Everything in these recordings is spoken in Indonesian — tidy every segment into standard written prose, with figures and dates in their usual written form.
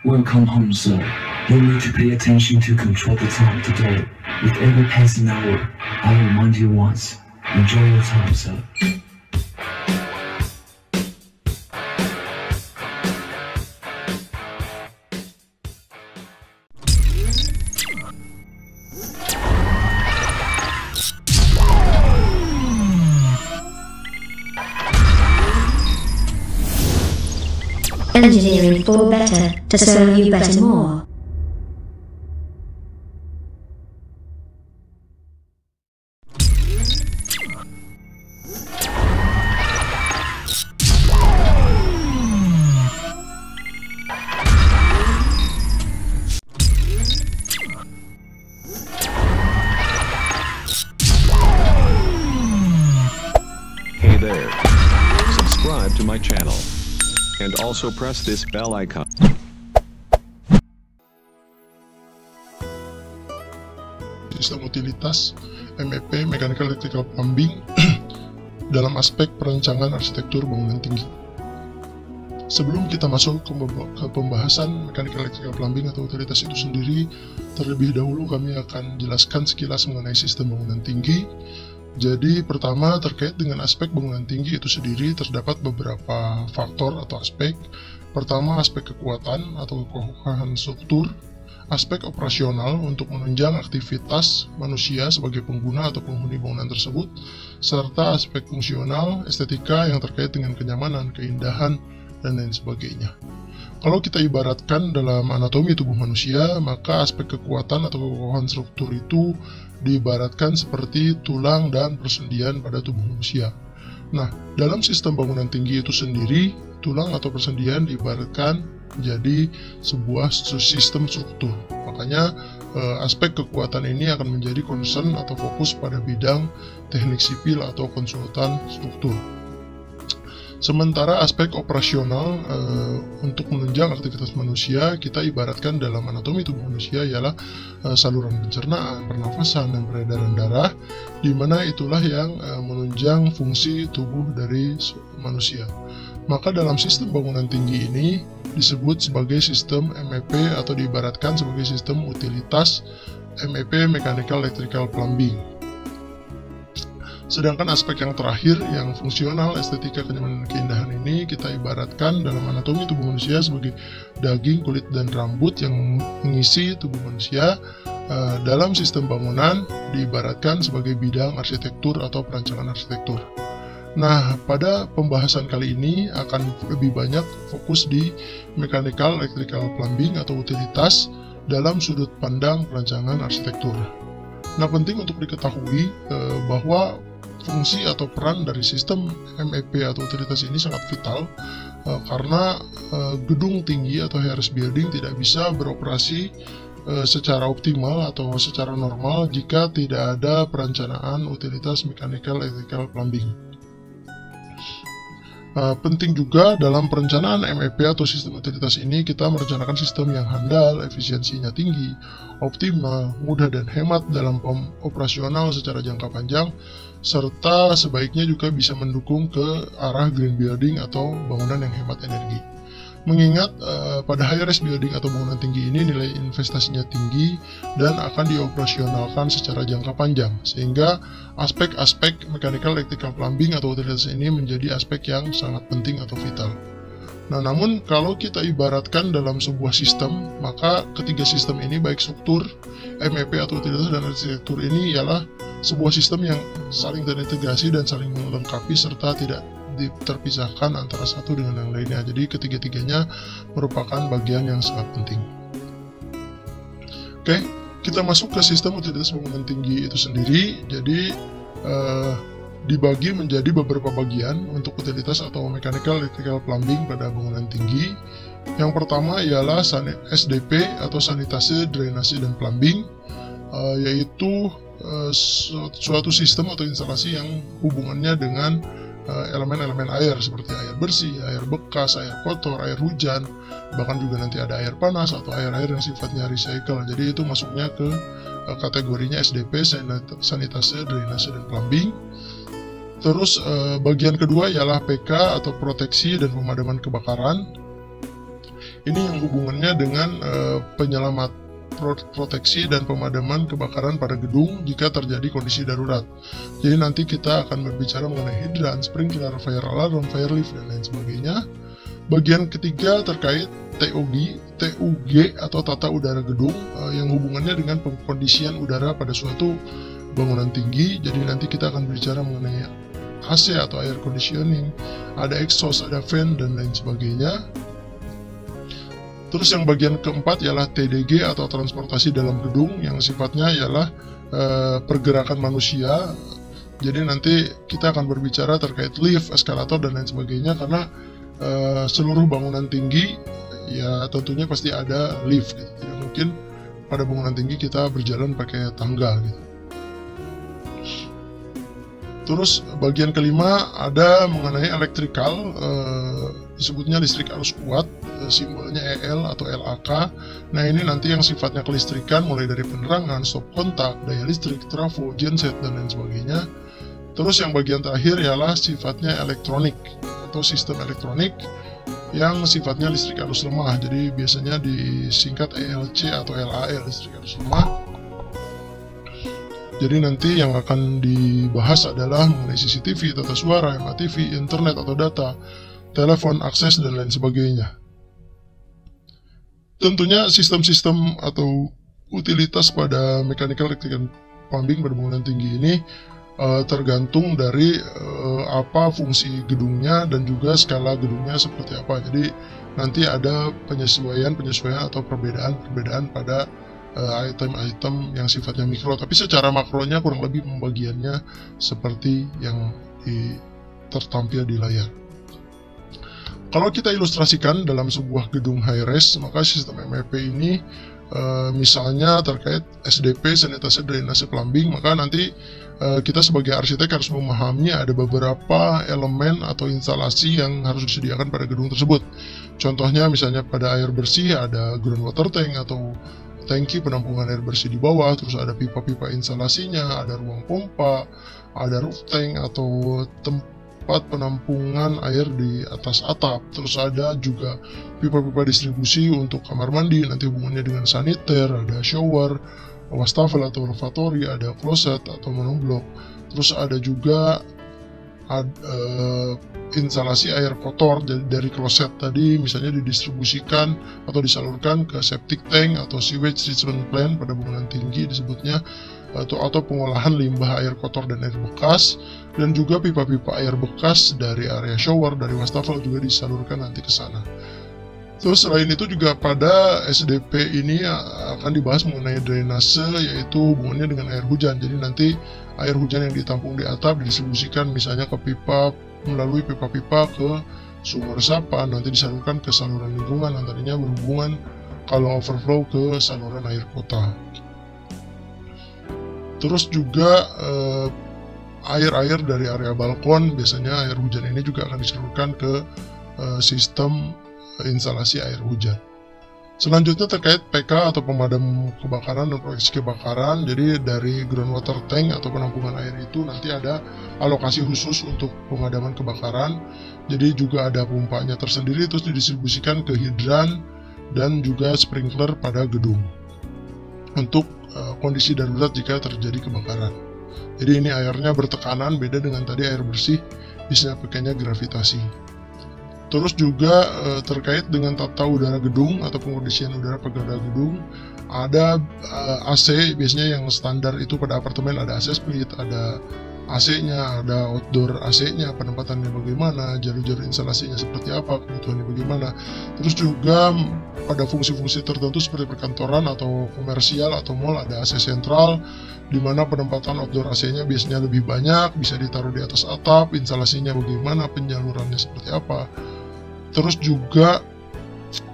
Welcome home, sir. You need to pay attention to control the time today. With every passing hour, I remind you once. Enjoy your time, sir. Engineering for better, to serve you better more. Hey there. Subscribe to my channel. And also press this bell icon. Sistem utilitas MEP Mechanical Electrical Plumbing dalam aspek perancangan arsitektur bangunan tinggi. Sebelum kita masuk ke pembahasan Mechanical Electrical Plumbing atau utilitas itu sendiri, terlebih dahulu kami akan jelaskan sekilas mengenai sistem bangunan tinggi. Jadi pertama, terkait dengan aspek bangunan tinggi itu sendiri terdapat beberapa faktor atau aspek. Pertama, aspek kekuatan atau kekokohan struktur, aspek operasional untuk menunjang aktivitas manusia sebagai pengguna atau penghuni bangunan tersebut, serta aspek fungsional, estetika yang terkait dengan kenyamanan, keindahan, dan lain sebagainya. Kalau kita ibaratkan dalam anatomi tubuh manusia, maka aspek kekuatan atau kekokohan struktur itu diibaratkan seperti tulang dan persendian pada tubuh manusia. Nah, dalam sistem bangunan tinggi itu sendiri, tulang atau persendian diibaratkan menjadi sebuah sistem struktur. Makanya aspek kekuatan ini akan menjadi concern atau fokus pada bidang teknik sipil atau konsultan struktur. Sementara aspek operasional untuk menunjang aktivitas manusia, kita ibaratkan dalam anatomi tubuh manusia ialah saluran pencernaan, pernafasan, dan peredaran darah, di mana itulah yang menunjang fungsi tubuh dari manusia. Maka dalam sistem bangunan tinggi ini disebut sebagai sistem MEP atau diibaratkan sebagai sistem utilitas MEP Mechanical Electrical Plumbing. Sedangkan aspek yang terakhir, yang fungsional, estetika, kenyamanan, keindahan ini kita ibaratkan dalam anatomi tubuh manusia sebagai daging, kulit, dan rambut yang mengisi tubuh manusia. Dalam sistem bangunan diibaratkan sebagai bidang arsitektur atau perancangan arsitektur. Nah, pada pembahasan kali ini akan lebih banyak fokus di Mechanical Electrical Plumbing atau utilitas dalam sudut pandang perancangan arsitektur. Nah, penting untuk diketahui bahwa fungsi atau peran dari sistem MEP atau utilitas ini sangat vital karena gedung tinggi atau high-rise building tidak bisa beroperasi secara optimal atau secara normal jika tidak ada perencanaan utilitas Mechanical Electrical Plumbing. Penting juga dalam perencanaan MEP atau sistem utilitas ini kita merencanakan sistem yang handal, efisiensinya tinggi, optimal, mudah dan hemat dalam operasional secara jangka panjang, serta sebaiknya juga bisa mendukung ke arah green building atau bangunan yang hemat energi. Mengingat pada high-rise building atau bangunan tinggi ini nilai investasinya tinggi dan akan dioperasionalkan secara jangka panjang, sehingga aspek-aspek Mechanical Electrical Plumbing atau utilitas ini menjadi aspek yang sangat penting atau vital. Nah, namun kalau kita ibaratkan dalam sebuah sistem, maka ketiga sistem ini baik struktur, MEP atau utilitas, dan arsitektur ini ialah sebuah sistem yang saling terintegrasi dan saling melengkapi serta tidak terpisahkan antara satu dengan yang lainnya. Jadi ketiga-tiganya merupakan bagian yang sangat penting. Oke, kita masuk ke sistem utilitas bangunan tinggi itu sendiri. Jadi dibagi menjadi beberapa bagian untuk utilitas atau Mechanical Electrical Plumbing pada bangunan tinggi. Yang pertama ialah SDP atau sanitase, drainase, dan plumbing, yaitu suatu sistem atau instalasi yang hubungannya dengan elemen-elemen air seperti air bersih, air bekas, air kotor, air hujan, bahkan juga nanti ada air panas atau air-air yang sifatnya recycle. Jadi itu masuknya ke kategorinya SDP, sanitase, drainase, dan plumbing. Terus bagian kedua ialah PK atau proteksi dan pemadaman kebakaran. Ini yang hubungannya dengan penyelamat proteksi dan pemadaman kebakaran pada gedung jika terjadi kondisi darurat. Jadi nanti kita akan berbicara mengenai hidran, sprinkler, fire alarm, fire lift, dan lain sebagainya. Bagian ketiga terkait TUG atau tata udara gedung yang hubungannya dengan pengkondisian udara pada suatu bangunan tinggi. Jadi nanti kita akan berbicara mengenai AC atau air conditioning, ada exhaust, ada fan, dan lain sebagainya. Terus yang bagian keempat ialah TDG atau transportasi dalam gedung yang sifatnya ialah pergerakan manusia. Jadi nanti kita akan berbicara terkait lift, eskalator, dan lain sebagainya, karena seluruh bangunan tinggi ya tentunya pasti ada lift gitu. Tidak mungkin pada bangunan tinggi kita berjalan pakai tangga gitu. Terus bagian kelima ada mengenai elektrikal, disebutnya listrik arus kuat, simbolnya EL atau LAK. Nah ini nanti yang sifatnya kelistrikan mulai dari penerangan, stop kontak, daya listrik, trafo, genset, dan lain sebagainya. Terus yang bagian terakhir ialah sifatnya elektronik atau sistem elektronik yang sifatnya listrik arus lemah. Jadi biasanya disingkat ELC atau LAL, listrik arus lemah. Jadi nanti yang akan dibahas adalah mengenai CCTV, tata suara, MATV, internet atau data, telepon, akses, dan lain sebagainya. Tentunya sistem-sistem atau utilitas pada mechanical, electrical, plumbing pada bangunan tinggi ini tergantung dari apa fungsi gedungnya dan juga skala gedungnya seperti apa. Jadi nanti ada penyesuaian atau perbedaan pada item-item yang sifatnya mikro, tapi secara makronya kurang lebih pembagiannya seperti yang tertampil di layar. Kalau kita ilustrasikan dalam sebuah gedung high-rise, maka sistem MEP ini misalnya terkait SDP, sanitasi, drainase, plumbing, maka nanti kita sebagai arsitek harus memahami ada beberapa elemen atau instalasi yang harus disediakan pada gedung tersebut. Contohnya misalnya pada air bersih ada groundwater tank atau tangki penampungan air bersih di bawah, terus ada pipa-pipa instalasinya, ada ruang pompa, ada roof tank atau tempat penampungan air di atas atap, terus ada juga pipa-pipa distribusi untuk kamar mandi, nanti hubungannya dengan saniter, ada shower, wastafel atau lavatory, ada kloset atau monoblok, terus ada juga instalasi air kotor dari kloset tadi misalnya didistribusikan atau disalurkan ke septic tank atau sewage treatment plant pada bangunan tinggi disebutnya, atau pengolahan limbah air kotor dan air bekas, dan juga pipa-pipa air bekas dari area shower, dari wastafel juga disalurkan nanti ke sana. Terus selain itu juga pada SDP ini akan dibahas mengenai drainase, yaitu hubungannya dengan air hujan. Jadi nanti air hujan yang ditampung di atap didistribusikan misalnya ke pipa, melalui pipa-pipa ke sumur resapan, nanti disalurkan ke saluran lingkungan, antaranya berhubungan kalau overflow ke saluran air kota. Terus juga air-air dari area balkon, biasanya air hujan ini juga akan disalurkan ke sistem instalasi air hujan. Selanjutnya terkait PK atau pemadam kebakaran dan proteksi kebakaran. Jadi dari groundwater tank atau penampungan air itu nanti ada alokasi khusus untuk pemadaman kebakaran. Jadi juga ada pompanya tersendiri, terus didistribusikan ke hidran dan juga sprinkler pada gedung untuk kondisi darurat jika terjadi kebakaran. Jadi ini airnya bertekanan, beda dengan tadi air bersih bisa pakainya gravitasi. Terus juga terkait dengan tata udara gedung atau pengondisian udara pada gedung, ada AC biasanya yang standar itu pada apartemen ada AC split, ada AC-nya, ada outdoor AC-nya, penempatannya bagaimana, jalur-jalur instalasinya seperti apa, kebutuhannya bagaimana. Terus juga pada fungsi-fungsi tertentu seperti perkantoran atau komersial atau mall ada AC sentral, di mana penempatan outdoor AC-nya biasanya lebih banyak, bisa ditaruh di atas atap, instalasinya bagaimana, penyalurannya seperti apa. Terus juga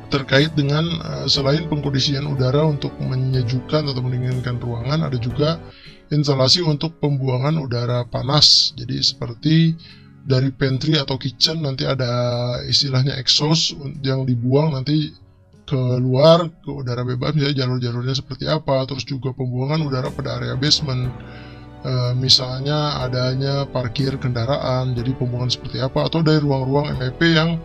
terkait dengan selain pengkondisian udara untuk menyejukkan atau mendinginkan ruangan, ada juga instalasi untuk pembuangan udara panas. Jadi seperti dari pantry atau kitchen nanti ada istilahnya exhaust yang dibuang nanti keluar ke udara bebas, misalnya jalur-jalurnya seperti apa. Terus juga pembuangan udara pada area basement, misalnya adanya parkir kendaraan, jadi pembuangan seperti apa, atau dari ruang-ruang MEP yang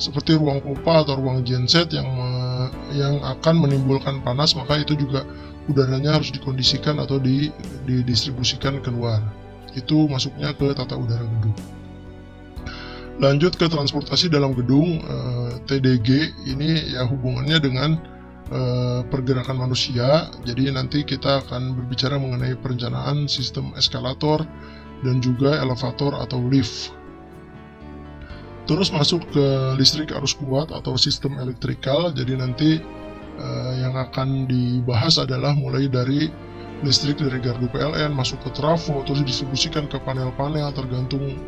seperti ruang pompa atau ruang genset yang akan menimbulkan panas, maka itu juga udaranya harus dikondisikan atau didistribusikan keluar. Itu masuknya ke tata udara gedung. Lanjut ke transportasi dalam gedung, TDG ini ya hubungannya dengan pergerakan manusia. Jadi nanti kita akan berbicara mengenai perencanaan sistem eskalator dan juga elevator atau lift. Terus masuk ke listrik arus kuat atau sistem elektrikal. Jadi nanti yang akan dibahas adalah mulai dari listrik dari gardu PLN masuk ke trafo, terus didistribusikan ke panel-panel tergantung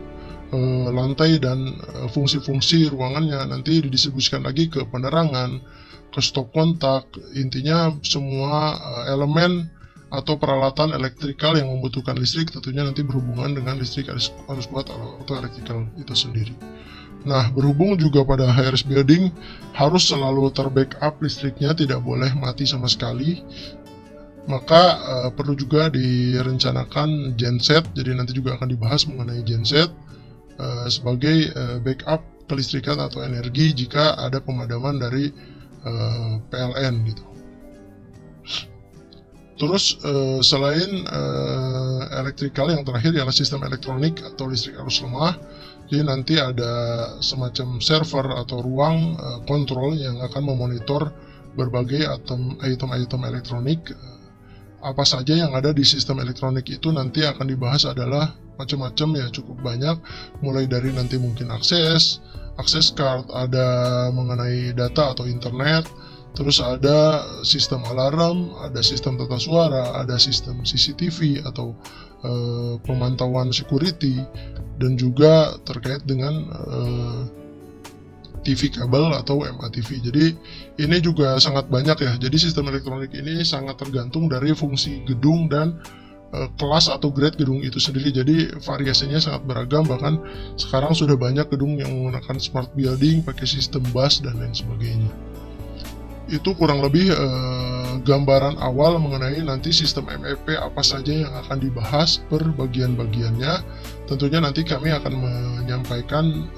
lantai dan fungsi-fungsi ruangannya, nanti didistribusikan lagi ke penerangan, ke stop kontak. Intinya semua elemen atau peralatan elektrikal yang membutuhkan listrik tentunya nanti berhubungan dengan listrik arus kuat atau elektrikal itu sendiri. Nah, berhubung juga pada high-rise building harus selalu terbackup listriknya, tidak boleh mati sama sekali. Maka perlu juga direncanakan genset, jadi nanti juga akan dibahas mengenai genset sebagai backup kelistrikan atau energi jika ada pemadaman dari PLN gitu. Terus selain elektrikal, yang terakhir ialah sistem elektronik atau listrik arus lemah. Jadi nanti ada semacam server atau ruang kontrol yang akan memonitor berbagai item elektronik. Apa saja yang ada di sistem elektronik itu nanti akan dibahas adalah macam-macam ya, cukup banyak, mulai dari nanti mungkin akses card, ada mengenai data atau internet, terus ada sistem alarm, ada sistem tata suara, ada sistem CCTV atau pemantauan security, dan juga terkait dengan TV kabel atau MATV. Jadi ini juga sangat banyak ya. Jadi sistem elektronik ini sangat tergantung dari fungsi gedung dan kelas atau grade gedung itu sendiri. Jadi variasinya sangat beragam, bahkan sekarang sudah banyak gedung yang menggunakan smart building, pakai sistem bus dan lain sebagainya. Itu kurang lebih gambaran awal mengenai nanti sistem MEP apa saja yang akan dibahas per bagian-bagiannya. Tentunya nanti kami akan menyampaikan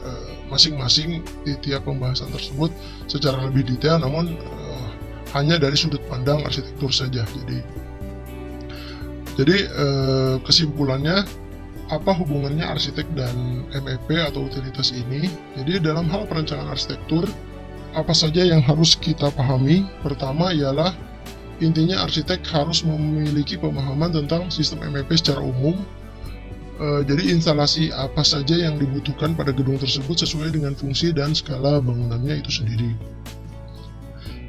masing-masing di tiap pembahasan tersebut secara lebih detail, namun hanya dari sudut pandang arsitektur saja. Jadi kesimpulannya, apa hubungannya arsitek dan MEP atau utilitas ini? Jadi dalam hal perencanaan arsitektur, apa saja yang harus kita pahami? Pertama ialah intinya arsitek harus memiliki pemahaman tentang sistem MEP secara umum. Jadi instalasi apa saja yang dibutuhkan pada gedung tersebut sesuai dengan fungsi dan skala bangunannya itu sendiri.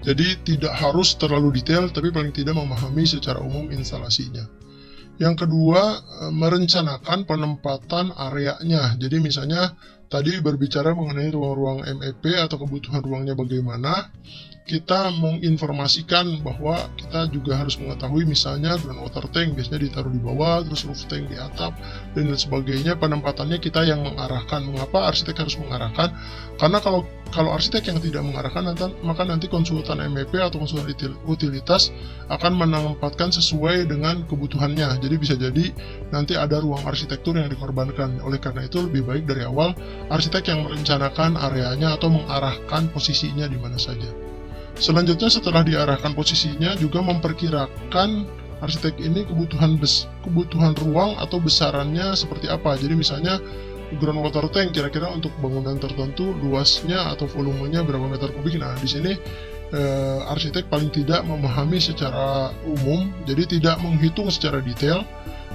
Jadi tidak harus terlalu detail, tapi paling tidak memahami secara umum instalasinya. Yang kedua, merencanakan penempatan areanya. Jadi misalnya tadi berbicara mengenai ruang-ruang MEP atau kebutuhan ruangnya bagaimana, kita menginformasikan bahwa kita juga harus mengetahui misalnya groundwater tank biasanya ditaruh di bawah, terus roof tank di atap, dan lain sebagainya. Penempatannya kita yang mengarahkan. Mengapa arsitek harus mengarahkan? Karena kalau arsitek yang tidak mengarahkan, maka nanti konsultan MEP atau konsultan utilitas akan menempatkan sesuai dengan kebutuhannya. Jadi bisa jadi nanti ada ruang arsitektur yang dikorbankan. Oleh karena itu lebih baik dari awal arsitek yang merencanakan areanya atau mengarahkan posisinya di mana saja. Selanjutnya setelah diarahkan posisinya juga memperkirakan arsitek ini kebutuhan ruang atau besarannya seperti apa. Jadi misalnya groundwater tank kira-kira untuk bangunan tertentu luasnya atau volumenya berapa meter kubik. Nah di sini arsitek paling tidak memahami secara umum, jadi tidak menghitung secara detail.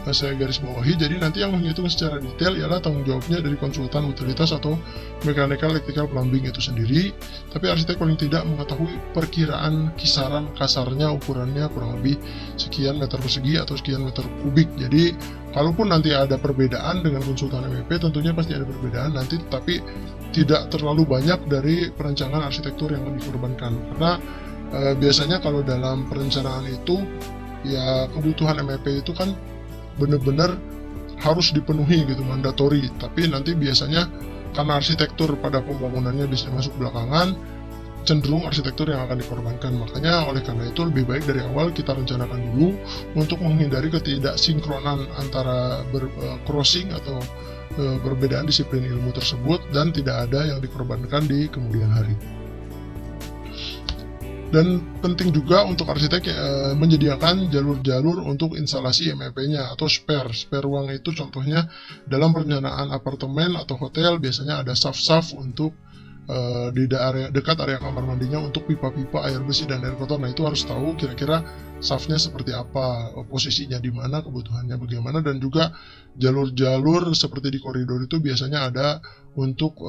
Saya garis bawahi, jadi nanti yang menghitung secara detail ialah tanggung jawabnya dari konsultan utilitas atau mechanical, electrical, plumbing itu sendiri. Tapi arsitek paling tidak mengetahui perkiraan kisaran kasarnya, ukurannya kurang lebih sekian meter persegi atau sekian meter kubik. Jadi kalaupun nanti ada perbedaan dengan konsultan MEP, tentunya pasti ada perbedaan nanti, tapi tidak terlalu banyak dari perencanaan arsitektur yang dikorbankan. Karena biasanya kalau dalam perencanaan itu ya kebutuhan MEP itu kan benar-benar harus dipenuhi gitu, mandatori. Tapi nanti biasanya karena arsitektur pada pembangunannya bisa masuk belakangan, cenderung arsitektur yang akan dikorbankan. Makanya oleh karena itu lebih baik dari awal kita rencanakan dulu untuk menghindari ketidaksinkronan antara crossing atau perbedaan disiplin ilmu tersebut dan tidak ada yang dikorbankan di kemudian hari. Dan penting juga untuk arsitek menyediakan jalur-jalur untuk instalasi MEP-nya atau spare ruang. Itu contohnya dalam perencanaan apartemen atau hotel biasanya ada saf-saf untuk di dekat area kamar mandinya untuk pipa-pipa air bersih dan air kotor. Nah, itu harus tahu kira-kira safnya seperti apa, posisinya di mana, kebutuhannya bagaimana, dan juga jalur-jalur seperti di koridor itu biasanya ada untuk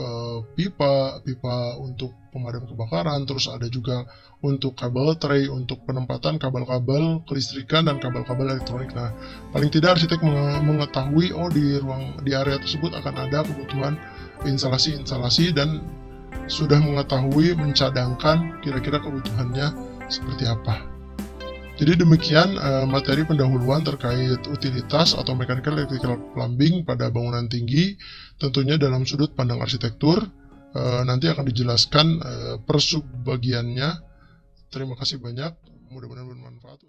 pipa untuk pemadam kebakaran, terus ada juga untuk kabel tray untuk penempatan kabel-kabel kelistrikan dan kabel-kabel elektronik. Nah, paling tidak arsitek mengetahui di area tersebut akan ada kebutuhan instalasi dan sudah mengetahui mencadangkan kira-kira kebutuhannya seperti apa. Jadi demikian materi pendahuluan terkait utilitas atau mechanical electrical plumbing pada bangunan tinggi, tentunya dalam sudut pandang arsitektur. Nanti akan dijelaskan per subbagiannya. Terima kasih banyak, mudah-mudahan bermanfaat.